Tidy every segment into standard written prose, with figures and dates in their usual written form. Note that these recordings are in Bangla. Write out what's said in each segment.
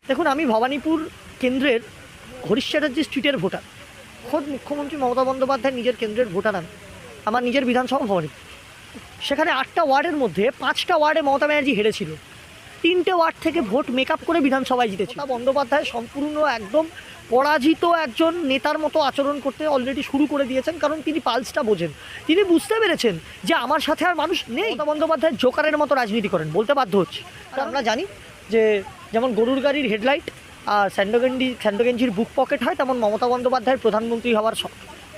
দেখুন, আমি ভবানীপুর কেন্দ্রের হরিশ চ্যাটার্জি স্ট্রিটের ভোটার। খোদ মুখ্যমন্ত্রী মমতা বন্দ্যোপাধ্যায় নিজের কেন্দ্রের ভোটার আমি। আমার নিজের বিধানসভা ভবানীপুর। সেখানে 8টা ওয়ার্ডের মধ্যে 5টা ওয়ার্ডে মমতা ব্যানার্জি হেরেছিল। 3টে ওয়ার্ড থেকে ভোট মেকআপ করে বিধানসভায় জিতেছিল। মমতা বন্দ্যোপাধ্যায় সম্পূর্ণ একদম পরাজিত একজন নেতার মতো আচরণ করতে অলরেডি শুরু করে দিয়েছেন, কারণ তিনি পালসটা বোঝেন। তিনি বুঝতে পেরেছেন যে আমার সাথে আর মানুষ নেই। মমতা বন্দ্যোপাধ্যায় জোকারের মতো রাজনীতি করেন, বলতে বাধ্য হচ্ছে। কারণ আমরা জানি যে যেমন গরুর গাড়ির হেডলাইট আর স্যান্ডোগেঞ্জির বুক পকেট হয়, তেমন মমতা বন্দ্যোপাধ্যায়ের প্রধানমন্ত্রী হওয়ার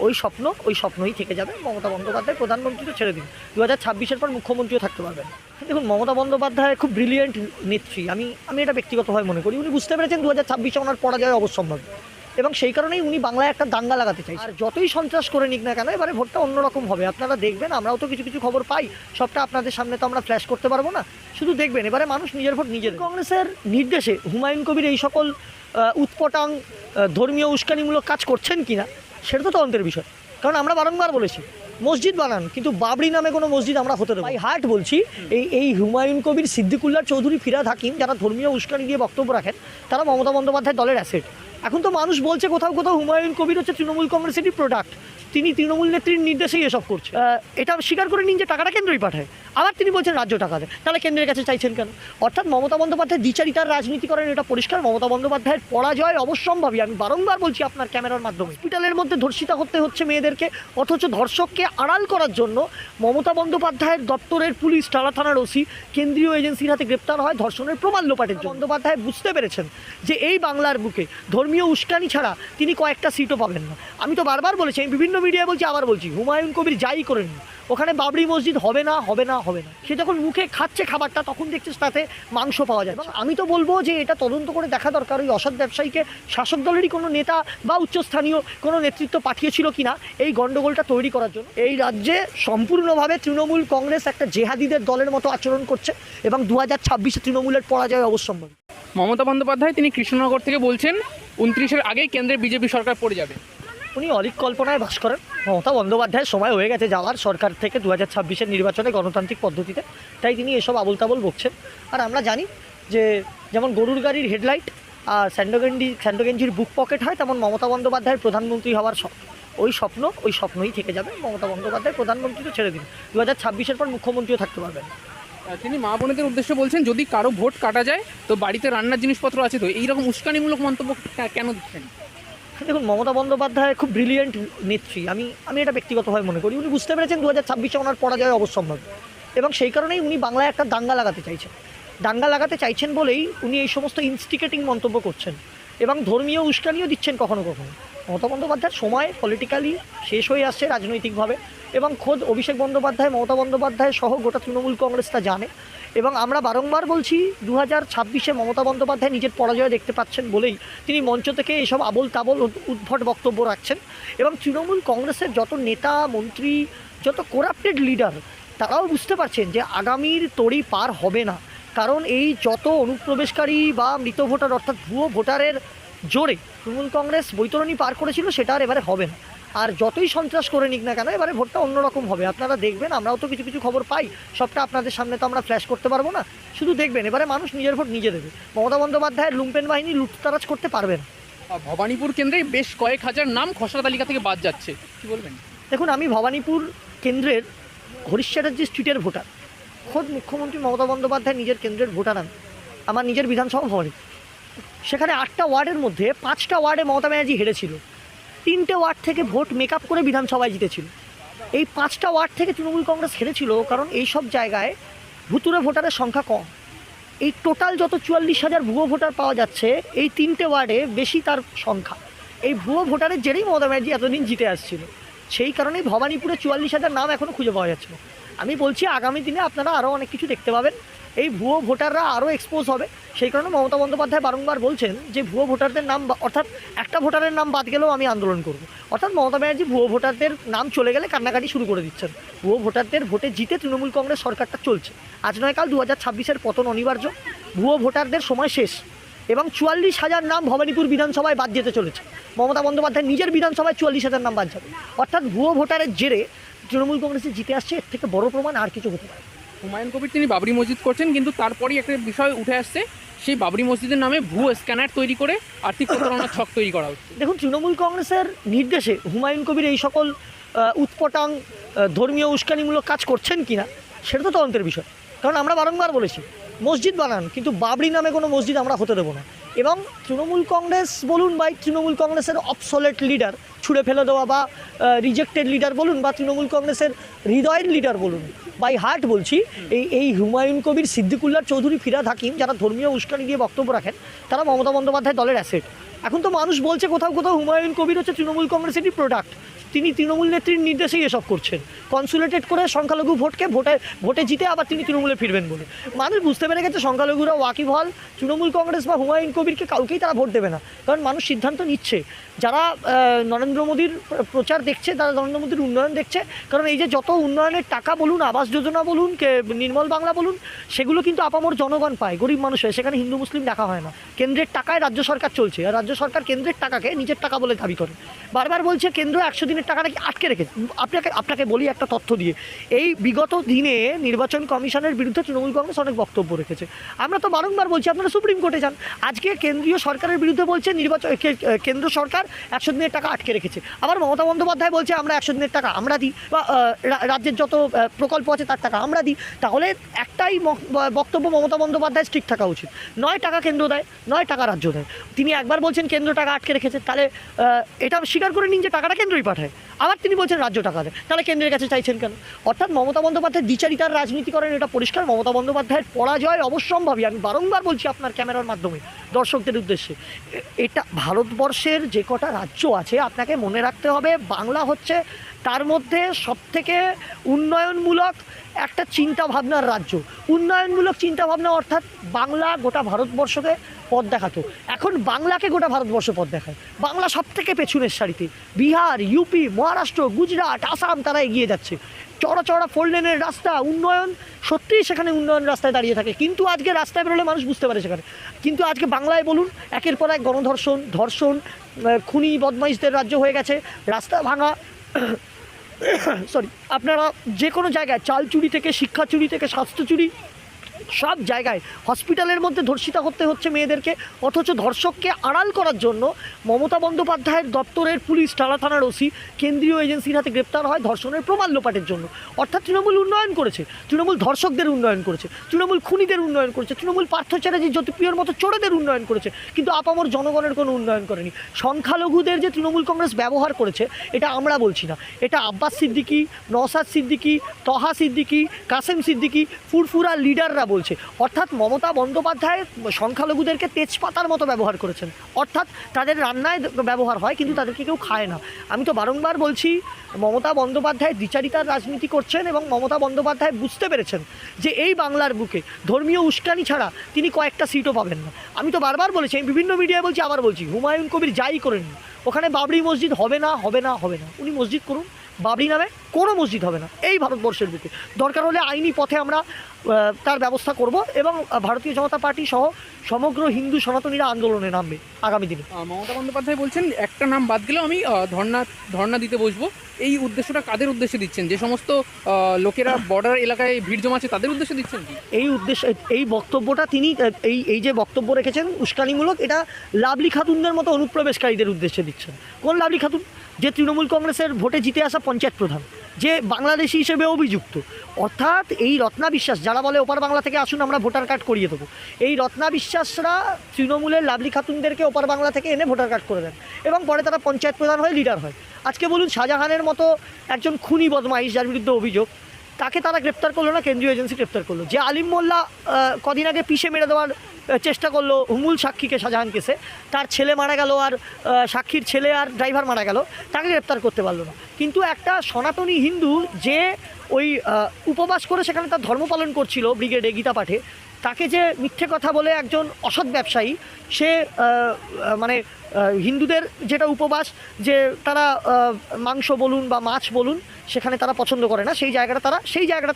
ওই স্বপ্নই থেকে যাবে। মমতা বন্দ্যোপাধ্যায় প্রধানমন্ত্রী তো ছেড়ে দিন, 2026-এর পর মুখ্যমন্ত্রীও থাকতে পারবেন। দেখুন, মমতা বন্দ্যোপাধ্যায় খুব ব্রিলিয়েন্ট নেত্রী। আমি এটা ব্যক্তিগতভাবে মনে করি। উনি বুঝতে পেরেছেন 2026-এ ওনার পরাজয় অবশ্যম্ভাবী, এবং সেই কারণেই উনি বাংলায় একটা দাঙ্গা লাগাতে চাইছেন। আর যতই সন্ত্রাস করে নিক না কেন, এবারে ভোটটা অন্যরকম হবে। আপনারা দেখবেন, আমরাও তো কিছু কিছু খবর পাই, সবটা আপনাদের সামনে তো আমরা ফ্ল্যাশ করতে পারবো না। শুধু দেখবেন, এবারে মানুষ নিজের ভোট নিজে দেবে। কংগ্রেসের নির্দেশে হুমায়ুন কবির এই সকল উৎপটাং ধর্মীয় উস্কানিমূলক কাজ করছেন কিনা সেটা তো তদন্তের বিষয়। কারণ আমরা বারংবার বলেছি, মসজিদ বানান, কিন্তু বাবরি নামে কোনো মসজিদ আমরা হতে দেবো। হার্ট বলছি, এই হুমায়ুন কবির, সিদ্দিকুল্লাহ চৌধুরী, ফিরহাদ হাকিম, যারা ধর্মীয় উস্কানি দিয়ে বক্তব্য রাখেন, তারা মমতা বন্দ্যোপাধ্যায় দলের অ্যাসেট। এখন তো মানুষ বলছে কোথাও কোথাও হুমায়ুন কবির হচ্ছে তৃণমূল কংগ্রেসেরই প্রোডাক্ট, তিনি তৃণমূল নেত্রীর নির্দেশেই এসব করছে। এটা স্বীকার করে নিন যে টাকাটা কেন্দ্রই পাঠায়, আবার তিনি বলছেন রাজ্য টাকা দেয়। তাহলে কেন্দ্রের কাছে চাইছেন কেন? অর্থাৎ মমতা বন্দ্যোপাধ্যায় দ্বিচারিতার রাজনীতি করেন, এটা পরিষ্কার। মমতা বন্দ্যোপাধ্যায়ের পরাজয় অবশ্যম্ভাবী, আমি বারংবার বলছি আপনার ক্যামেরার মাধ্যমে। হসপিটালের মধ্যে ধর্ষিতা করতে হচ্ছে মেয়েদেরকে, অথচ ধর্ষককে আড়াল করার জন্য মমতা বন্দ্যোপাধ্যায়ের দপ্তরের পুলিশ, টালা থানার ওসি কেন্দ্রীয় এজেন্সির হাতে গ্রেপ্তার হয় ধর্ষণের প্রমাণ লোপাটের জন্য। বন্দ্যোপাধ্যায় বুঝতে পেরেছেন যে এই বাংলার বুকে ধর্মীয় উস্কানি ছাড়া তিনি কয়েকটা সিটও পাবেন না। আমি তো বারবার বলেছি, আমি বিভিন্ন মিডিয়ায় বলছি, আবার বলছি, হুমায়ুন কবির যাই করেন, ওখানে বাবরি মসজিদ হবে না, হবে না, হবে না। সে যখন মুখে খাচ্ছে খাবারটা, তখন দেখছিস তাতে মাংস পাওয়া যায়। আমি তো বলবো যে এটা তদন্ত করে দেখা দরকার, ওই অসৎ ব্যবসায়ীকে শাসক দলেরই কোনো নেতা বা উচ্চস্থানীয় কোনো নেতৃত্ব পাঠিয়েছিল কিনা এই গণ্ডগোলটা তৈরি করার জন্য। এই রাজ্যে সম্পূর্ণভাবে তৃণমূল কংগ্রেস একটা জেহাদিদের দলের মতো আচরণ করছে, এবং 2026-এ তৃণমূলের পরাজয় অবশ্যম্ভাবী। মমতা বন্দ্যোপাধ্যায় তিনি কৃষ্ণনগর থেকে বলছেন 29-এর আগেই কেন্দ্রে বিজেপি সরকার পড়ে যাবে। উনি অলিক কল্পনায় বাস করেন। মমতা বন্দ্যোপাধ্যায়ের সময় হয়ে গেছে যাওয়ার সরকার থেকে 2026-এর নির্বাচনে গণতান্ত্রিক পদ্ধতিতে, তাই তিনি এসব আবোল তাবোল বকছেন। আর আমরা জানি যে যেমন গরুর গাড়ির হেডলাইট আর স্যান্ডোগেঞ্জির বুক পকেট হয়, তেমন মমতা বন্দ্যোপাধ্যায়ের প্রধানমন্ত্রী হওয়ার ওই স্বপ্নই থেকে যাবে। মমতা বন্দ্যোপাধ্যায় প্রধানমন্ত্রী তো ছেড়ে দিন, 2026-এর পর মুখ্যমন্ত্রীও থাকতে পারবেন। তিনি মা বোনেদের উদ্দেশ্যে বলছেন, যদি কারো ভোট কাটা যায় তো বাড়িতে রান্নার জিনিসপত্র আছে। তো এইরকম উস্কানিমূলক মন্তব্য কেন দিচ্ছেন? দেখুন, মমতা বন্দ্যোপাধ্যায় খুব ব্রিলিয়েন্ট নেত্রী। আমি এটা ব্যক্তিগতভাবে মনে করি। উনি বুঝতে পেরেছেন 2026-এ ওনার পরাজয় অবশ্যম্ভাবী, এবং সেই কারণেই উনি বাংলায় একটা দাঙ্গা লাগাতে চাইছেন বলেই উনি এই সমস্ত ইনস্টিগেটিং মন্তব্য করছেন, এবং ধর্মীয় উস্কানিও দিচ্ছেন কখনো কখনো। মমতা বন্দ্যোপাধ্যায়ের সময় পলিটিক্যালি শেষ হয়ে আসছে রাজনৈতিকভাবে, এবং খোদ অভিষেক বন্দ্যোপাধ্যায়, মমতা বন্দ্যোপাধ্যায় সহ গোটা তৃণমূল কংগ্রেস তা জানে। এবং আমরা বারংবার বলছি, 2026-এ মমতা বন্দ্যোপাধ্যায় নিজের পরাজয় দেখতে পাচ্ছেন বলেই তিনি মঞ্চ থেকে এসব আবোল তাবোল উদ্ভট বক্তব্য রাখছেন। এবং তৃণমূল কংগ্রেসের যত নেতা মন্ত্রী, যত করাপ্টেড লিডার, তারাও বুঝতে পারছেন যে আগামীর তড়ি পার হবে না। কারণ এই যত অনুপ্রবেশকারী বা মৃত ভোটার, অর্থাৎ ভুয়ো ভোটারের জোরে তৃণমূল কংগ্রেস বৈতরণী পার করেছিল, সেটা আর এবারে হবে না। আর যতই সন্ত্রাস করে নিক না কেন, এবারে ভোটটা অন্যরকম হবে। আপনারা দেখবেন, আমরাও তো কিছু কিছু খবর পাই, সবটা আপনাদের সামনে তো আমরা ফ্ল্যাশ করতে পারবো না। শুধু দেখবেন, এবারে মানুষ নিজের ভোট নিজে দেবে। মমতা বন্দ্যোপাধ্যায়ের লুম্পেন বাহিনী লুটতারাজ করতে পারবে না। ভবানীপুর কেন্দ্রে বেশ কয়েক হাজার নাম খসড়া তালিকা থেকে বাদ যাচ্ছে, কি বলবেন? দেখুন, আমি ভবানীপুর কেন্দ্রের হরিশ চ্যাটার্জি স্ট্রিটের ভোটার। খোদ মুখ্যমন্ত্রী মমতা বন্দ্যোপাধ্যায় নিজের কেন্দ্রের ভোটার আমি। আমার নিজের বিধানসভা ভবানীপুর। সেখানে 8টা ওয়ার্ডের মধ্যে 5টা ওয়ার্ডে মমতা ব্যানার্জি হেরেছিল। 3টে ওয়ার্ড থেকে ভোট মেকআপ করে বিধানসভায় জিতেছিল। এই 5টা ওয়ার্ড থেকে তৃণমূল কংগ্রেস হেরেছিল, কারণ এই সব জায়গায় ভুতুরে ভোটারের সংখ্যা কম। এই টোটাল যত 44,000 ভুয়ো ভোটার পাওয়া যাচ্ছে, এই 3টে ওয়ার্ডে বেশি তার সংখ্যা। এই ভুয়ো ভোটারের জেরেই মমতা ব্যানার্জি এতদিন জিতে আসছিল। সেই কারণেই ভবানীপুরে 44,000 নাম এখনও খুঁজে পাওয়া যাচ্ছে না। আমি বলছি, আগামী দিনে আপনারা আরও অনেক কিছু দেখতে পাবেন। এই ভুয়ো ভোটাররা আরও এক্সপোজ হবে। সেই কারণে মমতা বন্দ্যোপাধ্যায় বারংবার বলছেন যে ভুয়ো ভোটারদের নাম, অর্থাৎ একটা ভোটারের নাম বাদ গেলেও আমি আন্দোলন করব। অর্থাৎ মমতা ব্যানার্জি ভুয়ো ভোটারদের নাম চলে গেলে কান্নাকাটি শুরু করে দিচ্ছেন। ভুয়ো ভোটারদের ভোটে জিতে তৃণমূল কংগ্রেস সরকারটা চলছে। আজ নয় কাল 2026-এর পতন অনিবার্য। ভুয়ো ভোটারদের সময় শেষ, এবং 44,000 নাম ভবানীপুর বিধানসভায় বাদ যেতে চলেছে। মমতা বন্দ্যোপাধ্যায় নিজের বিধানসভায় 44,000 নাম বাদ যাবে। অর্থাৎ ভুয়ো ভোটারের জেরে তৃণমূল কংগ্রেসে জিতে আসছে। এর থেকে বড় প্রমাণ আর কিছু হতে পারে। হুমায়ুন কবির তিনি বাবরি মসজিদ করছেন, কিন্তু তারপরেই একটা বিষয় উঠে আসছে, সেই বাবরি মসজিদের নামে ভুয়ো স্ক্যানার তৈরি করে আর্থিক প্রতারণার ছক তৈরি করা হচ্ছে। দেখুন, তৃণমূল কংগ্রেসের নির্দেশে হুমায়ুন কবির এই সকল উৎপটাং ধর্মীয় উস্কানিমূলক কাজ করছেন কিনা সেটা তো তদন্তের বিষয়। কারণ আমরা বারংবার বলেছি মসজিদ বানান, কিন্তু বাবরি নামে কোনো মসজিদ আমরা হতে দেবো না। এবং তৃণমূল কংগ্রেস বলুন বা তৃণমূল কংগ্রেসের অবসোলেট লিডার ছুঁড়ে ফেলে দেওয়া বা রিজেক্টেড লিডার বলুন বা তৃণমূল কংগ্রেসের হৃদয়ের লিডার বলুন, বাই হার্ট বলছি, এই হুমায়ুন কবির, সিদ্দিকুল্লাহ চৌধুরী, ফিরহাদ হাকিম যারা ধর্মীয় উস্কানি দিয়ে বক্তব্য রাখেন তারা মমতা বন্দ্যোপাধ্যায় দলের অ্যাসেট। এখন তো মানুষ বলছে কোথাও কোথাও হুমায়ুন কবির হচ্ছে তৃণমূল কংগ্রেসেরই প্রোডাক্ট, তিনি তৃণমূল নেত্রীর নির্দেশেই এসব করছেন, কনসুলেটেড করে সংখ্যালঘু ভোটে জিতে আবার তিনি তৃণমূলে ফিরবেন বলে। মানুষ বুঝতে পেরে গেছে সংখ্যালঘুরা ওয়াকিবহাল, তৃণমূল কংগ্রেস বা হুমায়ুন কবিরকে কাউকেই তারা ভোট দেবে না। কারণ মানুষ সিদ্ধান্ত নিচ্ছে, যারা নরেন্দ্র মোদীর প্রচার দেখছে, তারা নরেন্দ্র মোদীর উন্নয়ন দেখছে। কারণ এই যে যত উন্নয়নের টাকা বলুন, আবাস যোজনা বলুন, নির্মল বাংলা বলুন, সেগুলো কিন্তু আপামর জনগণ পায়, গরিব মানুষ হয়, সেখানে হিন্দু মুসলিম দেখা হয় না। কেন্দ্রের টাকায় রাজ্য সরকার চলছে, আর রাজ্য সরকার কেন্দ্রের টাকাকে নিজের টাকা বলে দাবি করে। বারবার বলছে কেন্দ্র 100 দিনের টাকা নাকি আটকে রেখেছে। আপনাকে বলি একটা তথ্য দিয়ে, এই বিগত দিনে নির্বাচন কমিশনের বিরুদ্ধে তৃণমূল কংগ্রেস অনেক বক্তব্য রেখেছে। আমরা তো বারংবার বলছি আপনারা সুপ্রিম কোর্টে যান। আজকে কেন্দ্রীয় সরকারের বিরুদ্ধে বলছে কেন্দ্র সরকার 100 দিনের টাকা আটকে রেখেছে। আবার মমতা বন্দ্যোপাধ্যায় বলছে আমরা 100 দিনের টাকা আমরা দিই, বা রাজ্যের যত প্রকল্প আছে তার টাকা আমরা দিই। তাহলে একটাই বক্তব্য মমতা বন্দ্যোপাধ্যায় স্ট্রিক থাকা উচিত, 9 টাকা কেন্দ্র দেয়, 9 টাকা রাজ্য দেয়। তিনি একবার বলছেন কেন্দ্র টাকা আটকে রেখেছে, তাহলে এটা স্বীকার করে নিন যে টাকাটা কেন্দ্রই পাঠায়। আবার তিনি বলছেন রাজ্য টাকা দেয়, তাহলে কেন্দ্রের কাছে চাইছেন কেন? অর্থাৎ মমতা বন্দ্যোপাধ্যায় দ্বিচারিতার রাজনীতি করেন, এটা পরিষ্কার। মমতা বন্দ্যোপাধ্যায়ের পরাজয় অবশ্যম্ভাবী, আমি বারংবার বলছি আপনার ক্যামেরার মাধ্যমে দর্শকদের উদ্দেশ্যে। এটা ভারতবর্ষের যে কটা রাজ্য আছে আপনাকে মনে রাখতে হবে, বাংলা হচ্ছে তার মধ্যে সবথেকে উন্নয়নমূলক একটা চিন্তাভাবনার রাজ্য। উন্নয়নমূলক চিন্তাভাবনা অর্থাৎ বাংলা গোটা ভারতবর্ষকে পথ দেখাতো, এখন বাংলাকে গোটা ভারতবর্ষ পথ দেখায়। বাংলা সব থেকে পেছনের সারিতে, বিহার, ইউপি, মহারাষ্ট্র, গুজরাট, আসাম তারা এগিয়ে যাচ্ছে। চড়া চড়া 4 লেনের রাস্তা, উন্নয়ন, সত্যিই সেখানে উন্নয়ন রাস্তায় দাঁড়িয়ে থাকে, কিন্তু আজকে রাস্তায় বেরোলে মানুষ বুঝতে পারে সেখানে। কিন্তু আজকে বাংলায় বলুন, একের পর এক ধর্ষণ, খুনি বদমাইশদের রাজ্য হয়ে গেছে, রাস্তা ভাঙা, আপনারা যে কোনো জায়গায় চাল চুরি থেকে, শিক্ষা চুরি থেকে, স্বাস্থ্য চুরি, সব জায়গায় হসপিটালের মধ্যে ধর্ষিতা করতে হচ্ছে মেয়েদেরকে। অথচ ধর্ষককে আড়াল করার জন্য মমতা বন্দ্যোপাধ্যায়ের দপ্তরের পুলিশ, টালা থানার ওসি কেন্দ্রীয় এজেন্সির হাতে গ্রেপ্তার হয় ধর্ষণের প্রমাণ লোপাটের জন্য। অর্থাৎ তৃণমূল উন্নয়ন করেছে, তৃণমূল ধর্ষকদের উন্নয়ন করেছে, তৃণমূল খুনিদের উন্নয়ন করেছে, তৃণমূল পার্থ চ্যাটার্জি, জ্যোতিপ্রিয়র মতো চোরেদের উন্নয়ন করেছে, কিন্তু আপামর জনগণের কোনো উন্নয়ন করেনি। সংখ্যালঘুদের যে তৃণমূল কংগ্রেস ব্যবহার করেছে, এটা আমরা বলছি না, এটা আব্বাস সিদ্দিকী, নওশাদ সিদ্দিকী, তহা সিদ্দিকী, কাসেম সিদ্দিকী, ফুরফুরা লিডাররা বলছে। অর্থাৎ মমতা বন্দ্যোপাধ্যায় সংখ্যালঘুদেরকে তেজপাতার মতো ব্যবহার করেছেন, অর্থাৎ তাদের রান্নায় ব্যবহার হয় কিন্তু তাদেরকে কেউ খায় না। আমি তো বারংবার বলছি মমতা বন্দ্যোপাধ্যায় দ্বিচারিতার রাজনীতি করছেন, এবং মমতা বন্দ্যোপাধ্যায় বুঝতে পেরেছেন যে এই বাংলার বুকে ধর্মীয় উস্কানি ছাড়া তিনি কয়েকটা সিটও পাবেন না। আমি তো বারবার বলেছি, আমি বিভিন্ন মিডিয়ায় বলছি, আবার বলছি, হুমায়ুন কবির যাই করেন ওখানে বাবরি মসজিদ হবে না, হবে না, হবে না। উনি মসজিদ করুন, বাবরি নামে কোনো মসজিদ হবে না এই ভারতবর্ষের বুকে। দরকার হলে আইনি পথে আমরা তার ব্যবস্থা করব, এবং ভারতীয় জনতা পার্টি সহ সমগ্র হিন্দু সনাতনীরা আন্দোলনে নামবে আগামী দিনে। মমতা বন্দ্যোপাধ্যায় বলছেন একটা নাম বাদ গেলেও আমি ধর্ণা দিতে বসবো। এই উদ্দেশ্যটা কাদের উদ্দেশ্যে দিচ্ছেন? যে সমস্ত লোকেরা বর্ডার এলাকায় ভিড় জমাচ্ছে তাদের উদ্দেশ্যে দিচ্ছেন কি? এই বক্তব্যটা তিনি এই যে বক্তব্য রেখেছেন উস্কানিমূলক, এটা লাভলি খাতুনদের মতো অনুপ্রবেশকারীদের উদ্দেশ্যে দিচ্ছেন। কোন লাভলি খাতুন? যে তৃণমূল কংগ্রেসের ভোটে জিতে আসা পঞ্চায়েত প্রধান, যে বাংলাদেশি হিসেবে অভিযুক্ত। অর্থাৎ এই রত্না বিশ্বাস, যারা বলে ওপার বাংলা থেকে আসুন আমরা ভোটার কার্ড করিয়ে দেবো, এই রত্না বিশ্বাসরা তৃণমূলের লাভলি খাতুনদেরকে ওপার বাংলা থেকে এনে ভোটার কার্ড করে দেন, এবং পরে তারা পঞ্চায়েত প্রধান হয়ে লিডার হয়। আজকে বলুন, শাহজাহানের মতো একজন খুনি বদমাইশ যার বিরুদ্ধে অভিযোগ, তাকে তারা গ্রেপ্তার করলো না, কেন্দ্রীয় এজেন্সি গ্রেপ্তার করলো। যে আলিম মোল্লা কদিন আগে পিষে মেরে দেওয়ার চেষ্টা করলো হুমুল সাক্ষীকে শাহজাহান কেসে, তার ছেলে মারা গেল, আর সাক্ষীর ছেলে আর ড্রাইভার মারা গেল, তাকে গ্রেপ্তার করতে পারলো না। কিন্তু একটা সনাতনী হিন্দু যে ওই উপবাস করে সেখানে তার ধর্ম পালন করছিল ব্রিগেডে গীতা পাঠে, তাকে যে মিথ্যে কথা বলে একজন অসৎ ব্যবসায়ী, সে মানে হিন্দুদের যেটা উপবাস, যে তারা মাংস বলুন বা মাছ বলুন সেখানে তারা পছন্দ করে না, সেই জায়গাটা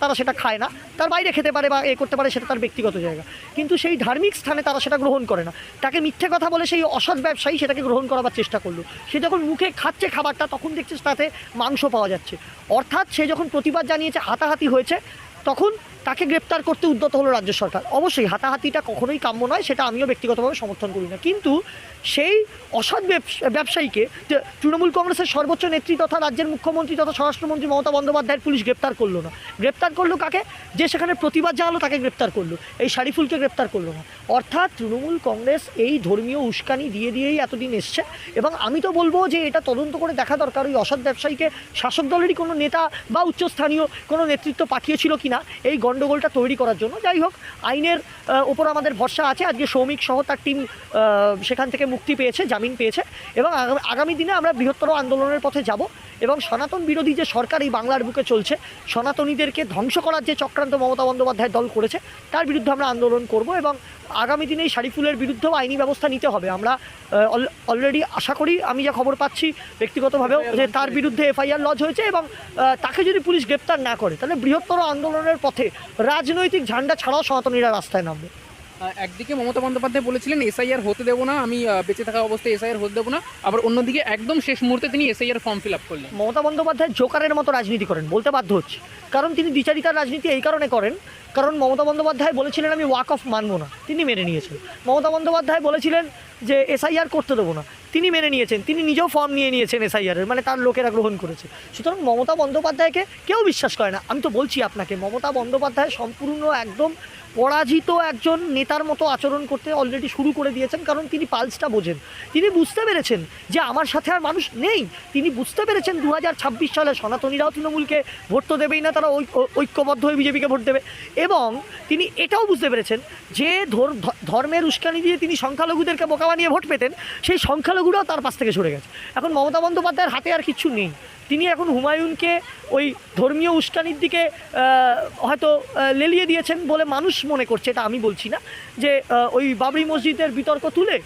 তারা সেটা খায় না, তার বাইরে খেতে পারে বা করতে পারে, সেটা তার ব্যক্তিগত জায়গা, কিন্তু সেই ধার্মিক স্থানে তারা সেটা গ্রহণ করে না। তাকে মিথ্যে কথা বলে সেই অসৎ ব্যবসায়ী সেটাকে গ্রহণ করাবার চেষ্টা করলো। সে যখন মুখে খাচ্ছে খাবারটা, তখন দেখছে তাতে মাংস পাওয়া যাচ্ছে। অর্থাৎ সে যখন প্রতিবাদ জানিয়েছে, হাতাহাতি হয়েছে, তখন তাকে গ্রেপ্তার করতে উদ্যত হলো রাজ্য সরকার। অবশ্যই হাতাহাতিটা কখনোই কাম্য নয়, সেটা আমিও ব্যক্তিগতভাবে সমর্থন করি না, কিন্তু সেই অসৎ ব্যবসায়ীকে তৃণমূল কংগ্রেসের সর্বোচ্চ নেত্রী তথা রাজ্যের মুখ্যমন্ত্রী তথা স্বরাষ্ট্রমন্ত্রী মমতা বন্দ্যোপাধ্যায়ের পুলিশ গ্রেপ্তার করলো না। গ্রেপ্তার করলো কাকে? যে সেখানে প্রতিবাদ জানালো তাকে গ্রেপ্তার করলো, এই শারিফুলকে গ্রেপ্তার করলো না। অর্থাৎ তৃণমূল কংগ্রেস এই ধর্মীয় উস্কানি দিয়েই এতদিন এসছে, এবং আমি তো বলবো যে এটা তদন্ত করে দেখা দরকার ওই অসৎ ব্যবসায়ীকে শাসক দলেরই কোনো নেতা বা উচ্চস্থানীয় কোনো নেতৃত্ব পাঠিয়েছিল কিনা এই গণ্ডগোলটা তৈরি করার জন্য। যাই হোক, আইনের ওপর আমাদের ভরসা আছে। আজকে সৌমিক সহ তার টিম সেখান থেকে মুক্তি পেয়েছে, জামিন পেয়েছে, এবং আগামী দিনে আমরা বৃহত্তর আন্দোলনের পথে যাব, এবং সনাতন বিরোধী যে সরকার এই বাংলার বুকে চলছে, সনাতনীদেরকে ধ্বংস করার যে চক্রান্ত মমতা বন্দ্যোপাধ্যায়ের দল করেছে, তার বিরুদ্ধে আমরা আন্দোলন করব, এবং আগামী দিনে এই শারিফুলের বিরুদ্ধেও আইনি ব্যবস্থা নিতে হবে। আমরা অলরেডি আশা করি, আমি যা খবর পাচ্ছি ব্যক্তিগতভাবেও, যে তার বিরুদ্ধে এফআইআর লজ হয়েছে, এবং তাকে যদি পুলিশ গ্রেপ্তার না করে তাহলে বৃহত্তর আন্দোলনের পথে রাজনৈতিক ঝান্ডা ছাড়াও সনাতনীরা রাস্তায় নামবে। একদিকে মমতা বন্দ্যোপাধ্যায় বলেছিলেন এসআইআর হতে দেবো না, আমি বেঁচে থাকা অবস্থায় এসআইআর হতে দেবো না, আবার অন্যদিকে একদম শেষ মুহূর্তে তিনি এসআইআর ফর্ম ফিল আপ করলেন। মমতা বন্দ্যোপাধ্যায় জোকারের মতো রাজনীতি করেন, বলতে বাধ্য হচ্ছে, কারণ তিনি দ্বিচারিতার রাজনীতি এই কারণে করেন, কারণ মমতা বন্দ্যোপাধ্যায় বলেছিলেন আমি ওয়াক অফ মানবো না, তিনি মেনে নিয়েছেন। মমতা বন্দ্যোপাধ্যায় বলেছিলেন যে এসআইআর করতে দেবো না, তিনি মেনে নিয়েছেন, তিনি নিজেও ফর্ম নিয়ে নিয়েছেন এসআইআরের, মানে তার লোকেরা গ্রহণ করেছে। সুতরাং মমতা বন্দ্যোপাধ্যায়কে কেউ বিশ্বাস করে না। আমি তো বলছি আপনাকে, মমতা বন্দ্যোপাধ্যায় সম্পূর্ণ একদম পরাজিত একজন নেতার মতো আচরণ করতে অলরেডি শুরু করে দিয়েছেন, কারণ তিনি পালসটা বোঝেন। তিনি বুঝতে পেরেছেন যে আমার সাথে আর মানুষ নেই। তিনি বুঝতে পেরেছেন 2026 সালে সনাতনীরাও তৃণমূলকে ভোট তো দেবেই না, তারা ঐক্যবদ্ধ হয়ে বিজেপিকে ভোট দেবে। এবং তিনি এটাও বুঝতে পেরেছেন যে ধর্মের উস্কানি দিয়ে তিনি সংখ্যালঘুদেরকে বোকা বানিয়ে ভোট পেতেন, সেই সংখ্যালঘুরাও তার পাশ থেকে সরে গেছে। এখন মমতা বন্দ্যোপাধ্যায়ের হাতে আর কিছু নেই। তিনি এখন হুমায়ুনকে ওই ধর্মীয় উস্কানির দিকে হয়তো লেলিয়ে দিয়েছেন বলে মানুষ মনে করছে, এটা আমি বলছি না, যে ওই বাবরি মসজিদের বিতর্ক তুলে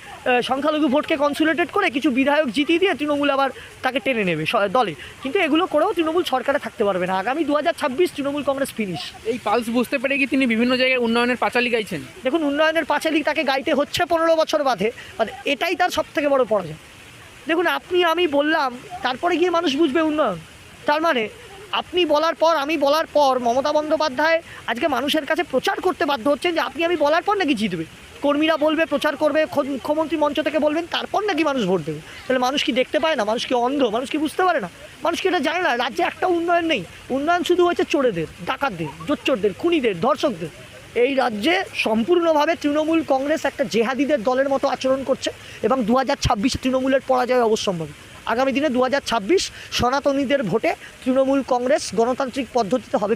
সংখ্যালঘু ভোটকে কনসুলেটেড করে কিছু বিধায়ক জিতিয়ে দিয়ে তৃণমূল আবার তাকে টেনে নেবে দলে। কিন্তু এগুলো করেও তৃণমূল সরকারে থাকতে পারবে না। আগামী 2026 তৃণমূল কংগ্রেস ফিনিশ। এই পালস বুঝতে পেরে কি তিনি বিভিন্ন জায়গায় উন্নয়নের পাঁচালি গাইছেন? দেখুন, উন্নয়নের পাঁচালি তাকে গাইতে হচ্ছে 15 বছর বাদে, এটাই তার সবথেকে বড় পরাজয়। দেখুন, আপনি আমি বললাম, তারপরে গিয়ে মানুষ বুঝবে উন্নয়ন। তার মানে আপনি বলার পর, আমি বলার পর মমতা বন্দ্যোপাধ্যায় আজকে মানুষের কাছে প্রচার করতে বাধ্য হচ্ছেন যে আপনি আমি বলার পর নাকি জিতবে। কর্মীরা বলবে, প্রচার করবে, মুখ্যমন্ত্রী মঞ্চ থেকে বলবেন, তারপর নাকি মানুষ ভোট দেবে। তাহলে মানুষ কি দেখতে পায় না? মানুষ কি অন্ধ? মানুষ কি বুঝতে পারে না? মানুষ কি এটা জানে না? রাজ্যে একটা উন্নয়ন নেই। উন্নয়ন শুধু হয়েছে চোরেদের, ডাকাতদের, জোচ্চোরদের, খুনিদের, ধর্ষকদের। এই রাজ্যে সম্পূর্ণভাবে তৃণমূল কংগ্রেস একটা জেহাদিদের দলের মতো আচরণ করছে, এবং 2026 তৃণমূলের পরাজয় অবশ্যম্ভাবী। আগামী দিনে 2026 সনাতনীদের ভোটে তৃণমূল কংগ্রেস গণতান্ত্রিক পদ্ধতিতে হবে।